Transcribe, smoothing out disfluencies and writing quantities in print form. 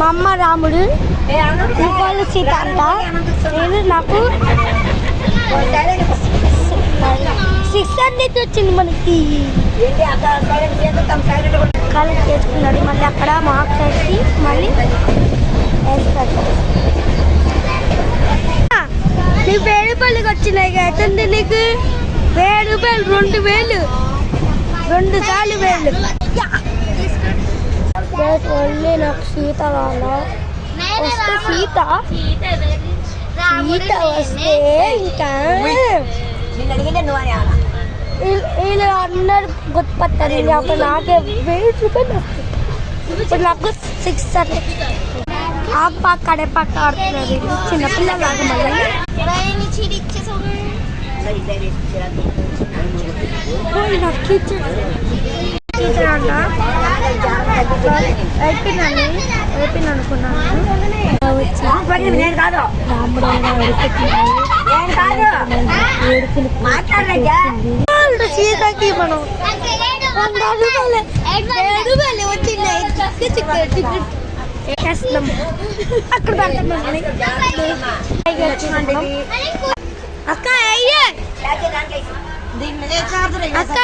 మా అమ్మ రాముడు, ఇంకోళ్ళు సీత అంట. నేను నాకు 600 వచ్చింది మనకి. కలెక్ట్ చేసుకున్నాడు. మళ్ళీ అక్కడ మార్క్స్ వేసి మళ్ళీ వేస్తాడు. నీకు 1000 రూపాయలకి వచ్చినాయి. అవుతుంది నీకు 1000 రూపాయలు 2000, 2 సార్లు 1000. ఓన్లీ నాకు సీత కావాలా? వస్తే సీత వస్తే ఇంకా వీళ్ళు అందరు గుర్తుపట్టారు. అప్పుడు నాకే 1000 రూపాయలు వస్తుంది. ఇప్పుడు నాకు 600. ఆ పక్క అడే పక్క ఆడుతున్నారు చిన్నపిల్లలు. మళ్ళీ అయిపోయింది అనుకున్నాను. సీతకి మనం 100 రూపాయలు వచ్చింది. అక్కడ అక్క అక్క